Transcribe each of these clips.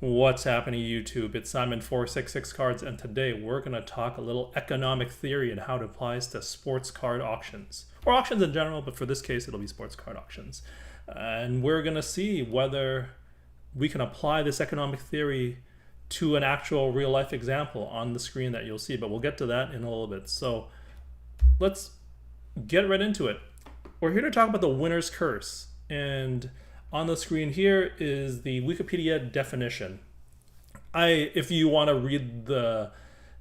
What's happening, YouTube? It's Simon466 Cards, and today we're going to talk a little economic theory and how it applies to sports card auctions, or auctions in general, but for this case, it'll be sports card auctions. And we're going to see whether we can apply this economic theory to an actual real-life example on the screen that you'll see, but we'll get to that in a little bit. So let's get right into it. We're here to talk about the winner's curse, and on the screen here is the Wikipedia definition. If you want to read the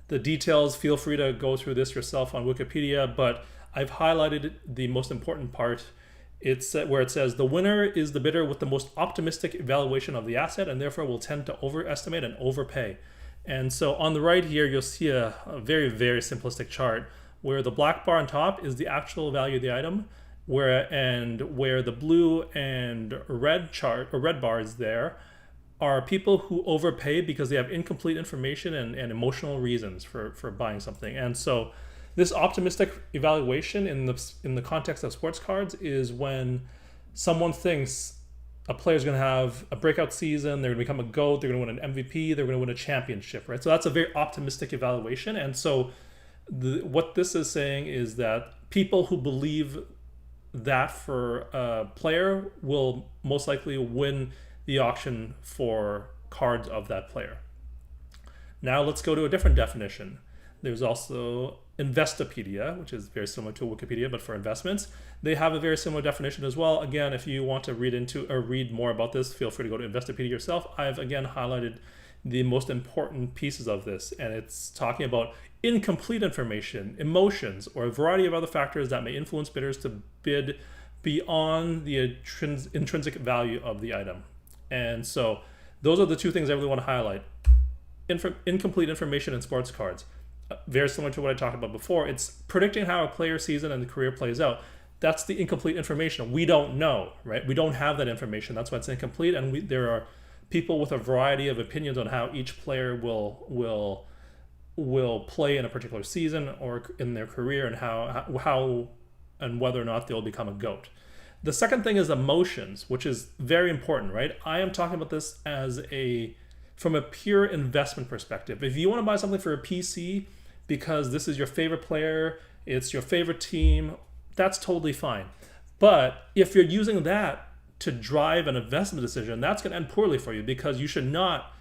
details, feel free to go through this yourself on Wikipedia, but I've highlighted the most important part. It's where it says, the winner is the bidder with the most optimistic evaluation of the asset and therefore will tend to overestimate and overpay. And so on the right here, you'll see a very, very simplistic chart where the black bar on top is the actual value of the item, where the blue and red bars there are people who overpay because they have incomplete information and emotional reasons for buying something. And so this optimistic evaluation in the context of sports cards is when someone thinks a player is going to have a breakout season, they're going to become a GOAT, they're going to win an MVP, they're going to win a championship, right? So that's a very optimistic evaluation. And so what this is saying is that people who believe that for a player will most likely win the auction for cards of that player. Now let's go to a different definition. There's also Investopedia, which is very similar to Wikipedia, but for investments. They have a very similar definition as well. Again, if you want to read more about this, feel free to go to Investopedia yourself. I've again highlighted the most important pieces of this, and it's talking about incomplete information, emotions, or a variety of other factors that may influence bidders to bid beyond the intrinsic value of the item. And so those are the two things I really want to highlight. Incomplete information in sports cards. Very similar to what I talked about before. It's predicting how a player's season and the career plays out. That's the incomplete information. We don't know, right? We don't have that information. That's why it's incomplete. And there are people with a variety of opinions on how each player will play in a particular season or in their career, and how and whether or not they'll become a GOAT. The second thing is emotions, which is very important, right? I am talking about this from a pure investment perspective. If you want to buy something for a PC because this is your favorite player, it's your favorite team, that's totally fine. But if you're using that to drive an investment decision, that's going to end poorly for you, because you should not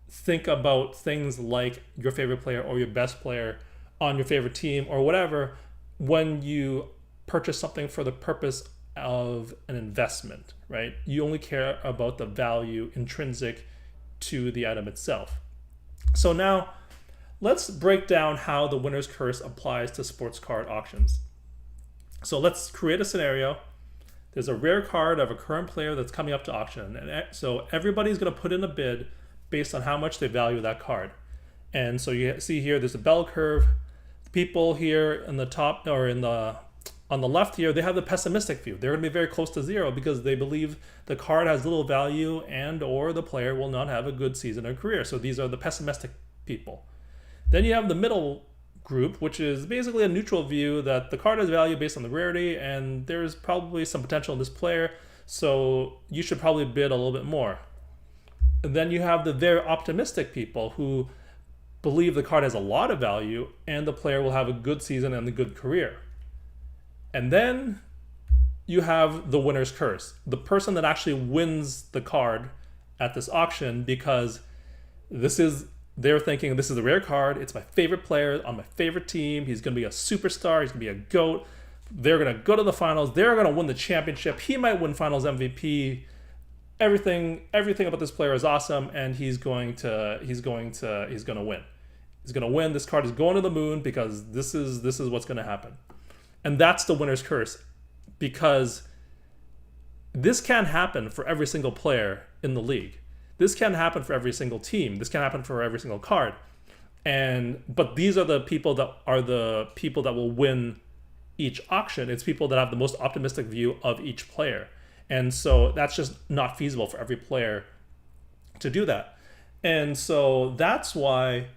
think about things like your favorite player or your best player on your favorite team or whatever when you purchase something for the purpose of an investment, right? You only care about the value intrinsic to the item itself. So now let's break down how the winner's curse applies to sports card auctions. So let's create a scenario. There's a rare card of a current player that's coming up to auction, and so everybody's going to put in a bid based on how much they value that card. And so you see here, there's a bell curve. People here in the top, or on the left here, they have the pessimistic view. They're going to be very close to zero because they believe the card has little value and or the player will not have a good season or career. So these are the pessimistic people. Then you have the middle group, which is basically a neutral view that the card has value based on the rarity and there's probably some potential in this player, so you should probably bid a little bit more. And then you have the very optimistic people who believe the card has a lot of value and the player will have a good season and a good career. And then you have the winner's curse, the person that actually wins the card at this auction, because they're thinking, this is a rare card, it's my favorite player on my favorite team, he's going to be a superstar, he's going to be a GOAT, they're going to go to the finals, they're going to win the championship, he might win finals MVP, everything about this player is awesome, and he's going to win. He's going to win. This card is going to the moon because this is what's going to happen. And that's the winner's curse, because this can happen for every single player in the league. This can happen for every single team. This can happen for every single card. But these are the people that will win each auction. It's people that have the most optimistic view of each player. And so that's just not feasible for every player to do that. And so that's why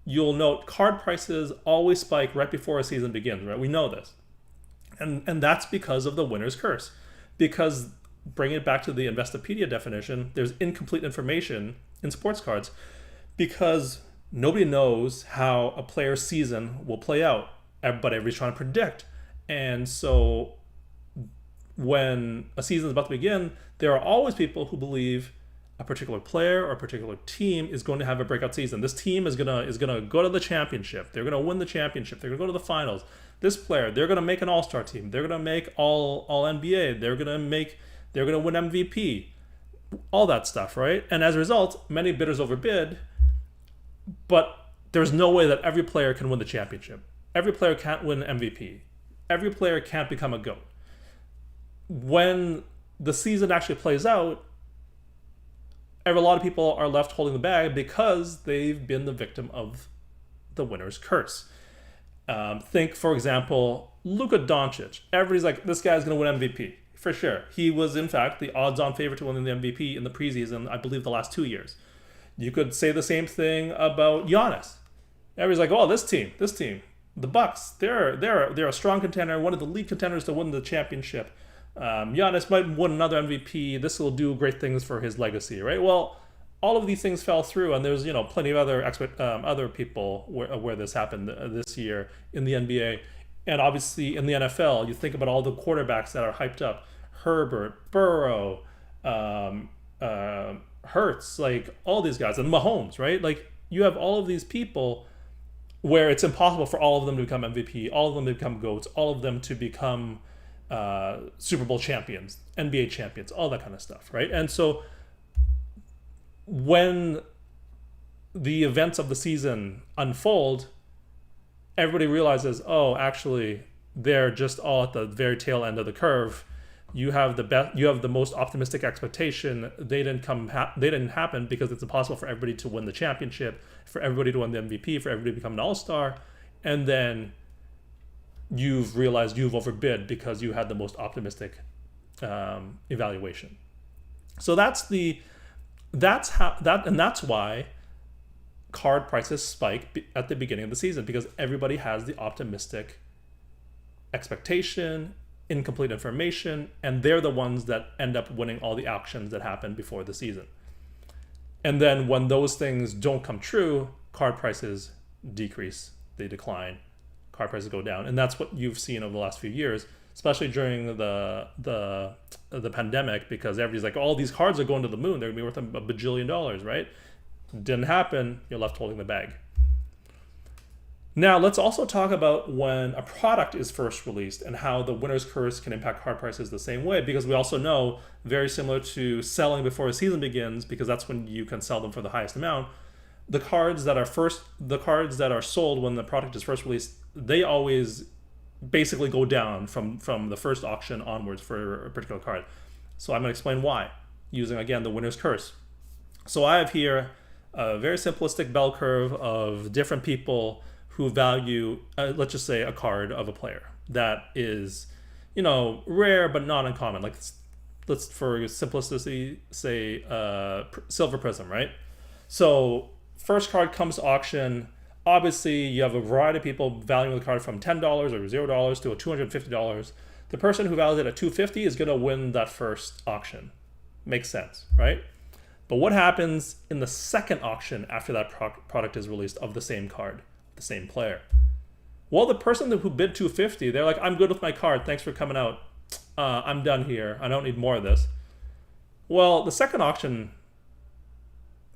you'll note card prices always spike right before a season begins, right? We know this. And that's because of the winner's curse. Because bringing it back to the Investopedia definition, there's incomplete information in sports cards because nobody knows how a player's season will play out, but everybody's trying to predict. And so when a season is about to begin, there are always people who believe a particular player or a particular team is going to have a breakout season. This team is gonna go to the championship. They're gonna win the championship. They're gonna go to the finals. This player, they're gonna make an all-star team. They're gonna make all NBA. They're gonna win MVP. All that stuff, right? And as a result, many bidders overbid, but there's no way that every player can win the championship. Every player can't win MVP. Every player can't become a GOAT. When the season actually plays out, a lot of people are left holding the bag because they've been the victim of the winner's curse. Think, for example, Luka Doncic. Everybody's like, this guy's going to win MVP. For sure. He was, in fact, the odds-on favorite to win the MVP in the preseason, I believe, the last 2 years. You could say the same thing about Giannis. Everybody's like, oh, this team, the Bucks, they're a strong contender, one of the lead contenders to win the championship. Giannis might win another MVP. This will do great things for his legacy, right? Well, all of these things fell through, and there's plenty of other people where this happened this year in the NBA, and obviously in the NFL. You think about all the quarterbacks that are hyped up: Herbert, Burrow, Hurts, like all these guys, and Mahomes, right? Like you have all of these people where it's impossible for all of them to become MVP, all of them to become GOATs, all of them to become Super Bowl champions, NBA champions, all that kind of stuff, right? And so when the events of the season unfold, everybody realizes, oh, actually, they're just all at the very tail end of the curve. You have the most optimistic expectation. They didn't happen because it's impossible for everybody to win the championship, for everybody to win the MVP, for everybody to become an all-star, and then you've realized you've overbid because you had the most optimistic evaluation. So that's why card prices spike at the beginning of the season, because everybody has the optimistic expectation, incomplete information, and they're the ones that end up winning all the auctions that happen before the season. And then when those things don't come true, card prices decrease, they decline, card prices go down. And that's what you've seen over the last few years, especially during the pandemic, because everybody's like, all these cards are going to the moon, they're gonna be worth $1 bajillion, right? Didn't happen, you're left holding the bag. Now, let's also talk about when a product is first released and how the winner's curse can impact card prices the same way, because we also know, very similar to selling before a season begins, because that's when you can sell them for the highest amount, the cards that are sold when the product is first released, they always basically go down from the first auction onwards for a particular card. So I'm going to explain why, using, again, the winner's curse. So I have here a very simplistic bell curve of different people who value, let's just say, a card of a player that is, rare but not uncommon. Like, let's for simplicity say Silver Prism, right? So first card comes to auction. Obviously, you have a variety of people valuing the card from $10 or $0 to $250. The person who values it at $250 is going to win that first auction. Makes sense, right? But what happens in the second auction after that product is released of the same card, the same player? Well, the person who bid $250, they're like, I'm good with my card. Thanks for coming out. I'm done here. I don't need more of this. Well, the second auction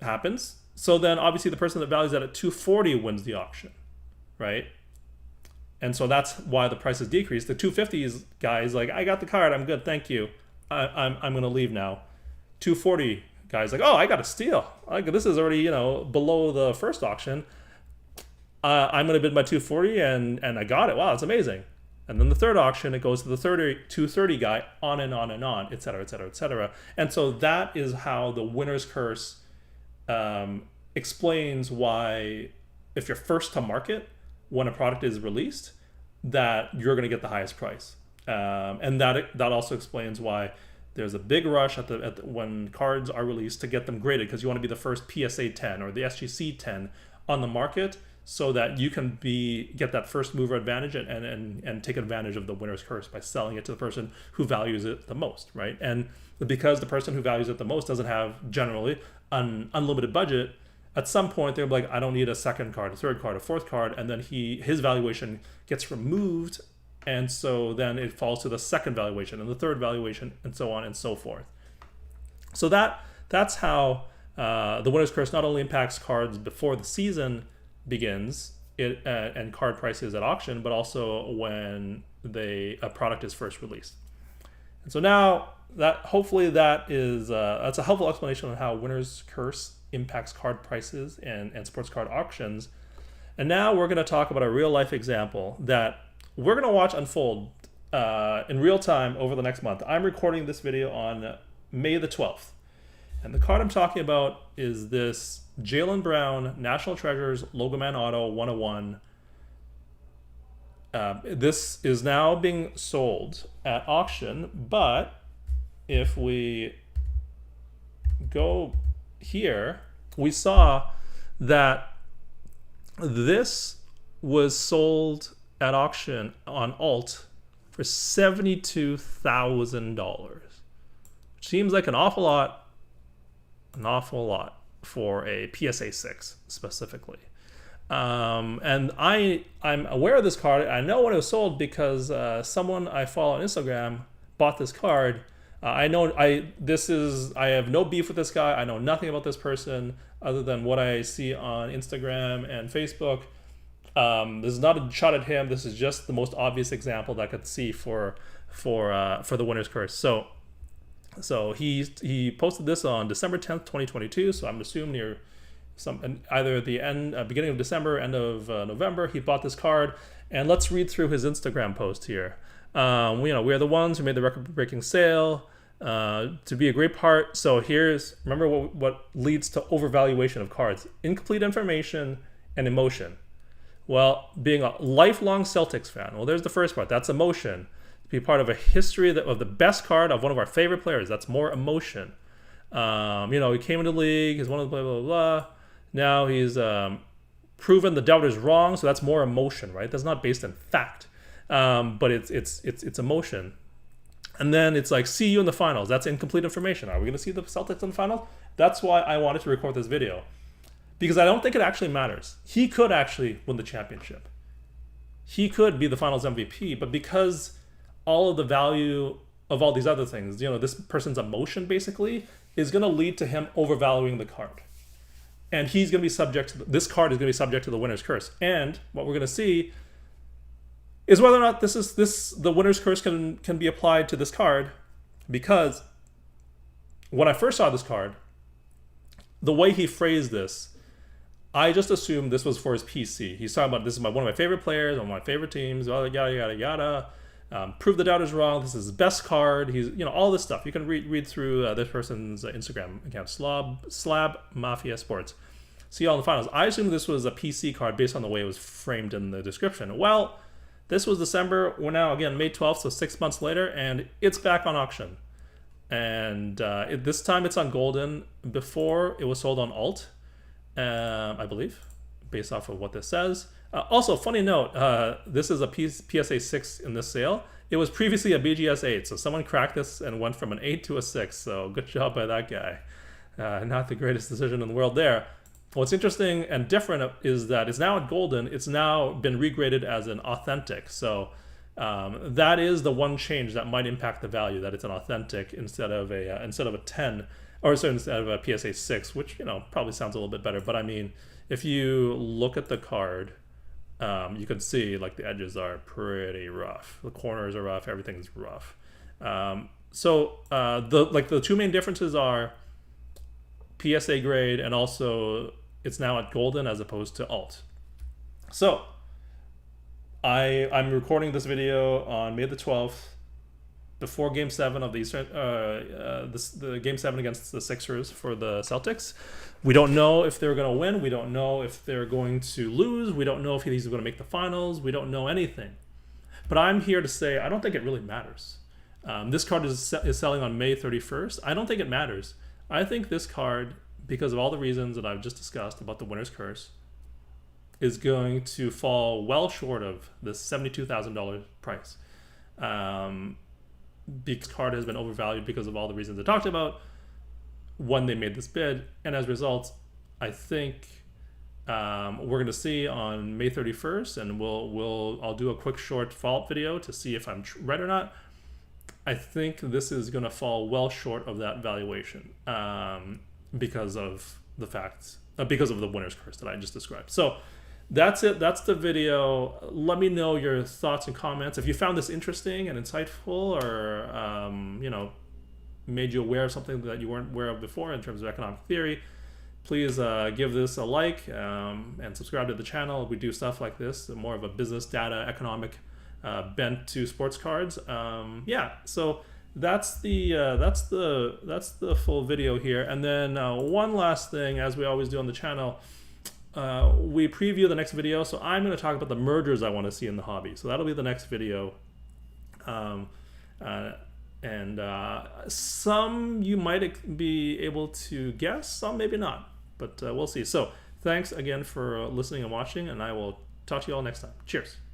happens. So then obviously the person that values that at $240 wins the auction, right? And so that's why the prices decrease. The $250 guy is like, I got the card. I'm good. Thank you. I'm going to leave now. $240 guy's like, oh, I got a steal. This is already, below the first auction. I'm going to bid my $240 and I got it. Wow, it's amazing. And then the third auction, it goes to the $230 guy, on and on and on, et cetera, et cetera, et cetera. And so that is how the winner's curse explains why, if you're first to market when a product is released, that you're going to get the highest price. And that also explains why there's a big rush when cards are released to get them graded, because you want to be the first PSA 10 or the SGC 10 on the market, so that you can get that first mover advantage and take advantage of the winner's curse by selling it to the person who values it the most, right? And because the person who values it the most doesn't have generally an unlimited budget, at some point they're like, I don't need a second card, a third card, a fourth card, and then his valuation gets removed, and so then it falls to the second valuation and the third valuation, and so on and so forth. So that's how the winner's curse not only impacts cards before the season begins and card prices at auction, but also when a product is first released. And so now hopefully that's a helpful explanation on how winner's curse impacts card prices and sports card auctions. And now we're going to talk about a real life example that we're going to watch unfold in real time over the next month. I'm recording this video on May the 12th. And the card I'm talking about is this Jaylen Brown National Treasures Logoman Auto 101. This is now being sold at auction, but if we go here, we saw that this was sold at auction on Alt for $72,000, which seems like an awful lot for a PSA 6 specifically. And I'm aware of this card. I know when it was sold because someone I follow on Instagram bought this card. I have no beef with this guy. I know nothing about this person other than what I see on Instagram and Facebook. This is not a shot at him. This is just the most obvious example that I could see for the winner's curse. So he posted this on December 10th, 2022. So I'm assuming near either the beginning of December, end of November, he bought this card. And let's read through his Instagram post here. We are the ones who made the record-breaking sale to be a great part. So remember what leads to overvaluation of cards: incomplete information and emotion. Well, being a lifelong Celtics fan, well, there's the first part. That's emotion. To be part of a history of the best card of one of our favorite players, that's more emotion. He came into the league, he's one of the blah, blah, blah. Now he's proven the doubters wrong, so that's more emotion, right? That's not based in fact, but it's emotion. And then it's like, see you in the finals. That's incomplete information. Are we going to see the Celtics in the finals? That's why I wanted to record this video, because I don't think it actually matters. He could actually win the championship. He could be the finals MVP, but because all of the value of all these other things, this person's emotion basically is going to lead to him overvaluing the card. And he's going to be this card is going to be subject to the winner's curse. And what we're going to see is whether or not the winner's curse can be applied to this card, because when I first saw this card, the way he phrased this, I just assumed this was for his PC. He's talking about, this is one of my favorite players, one of my favorite teams, yada, yada, yada. Prove the doubters wrong. This is his best card. He's, all this stuff. You can read through this person's Instagram account, Slab Mafia Sports. See all in the finals. I assumed this was a PC card based on the way it was framed in the description. Well, this was December. We're now, again, May 12th, so 6 months later, and it's back on auction. And this time it's on Goldin. Before, it was sold on Alt, I believe, based off of what this says. Also, funny note, this is a PSA 6 in this sale. It was previously a BGS 8, so someone cracked this and went from an 8 to a 6, so good job by that guy. Not the greatest decision in the world there. What's interesting and different is that it's now at Goldin. It's now been regraded as an authentic, so that is the one change that might impact the value, that it's an authentic instead of a 10, or sorry, instead of a PSA 6, which probably sounds a little bit better. But I mean, if you look at the card, you can see like the edges are pretty rough, the corners are rough, everything's rough. So the two main differences are PSA grade, and also it's now at Goldin as opposed to Alt. So I'm recording this video on May the 12th, before Game 7 of the Game 7 against the Sixers for the Celtics. We don't know if they're going to win. We don't know if they're going to lose. We don't know if he's going to make the finals. We don't know anything. But I'm here to say I don't think it really matters. This card is selling on May 31st. I don't think it matters. I think this card, because of all the reasons that I've just discussed about the winner's curse, is going to fall well short of this $72,000 price. Because card has been overvalued because of all the reasons I talked about when they made this bid, and as a result, I think we're going to see on May 31st, and I'll do a quick short follow-up video to see if I'm right or not. I think this is going to fall well short of that valuation because of the fact because of the winner's curse that I just described. So that's it. That's the video. Let me know your thoughts and comments. If you found this interesting and insightful, or made you aware of something that you weren't aware of before in terms of economic theory, please give this a like and subscribe to the channel. We do stuff like this, more of a business data economic bent to sports cards. So that's the full video here. And then one last thing, as we always do on the channel, we preview the next video. So I'm going to talk about the mergers I want to see in the hobby. So that'll be the next video. Some you might be able to guess, some maybe not, but we'll see. So thanks again for listening and watching, and I will talk to you all next time. Cheers.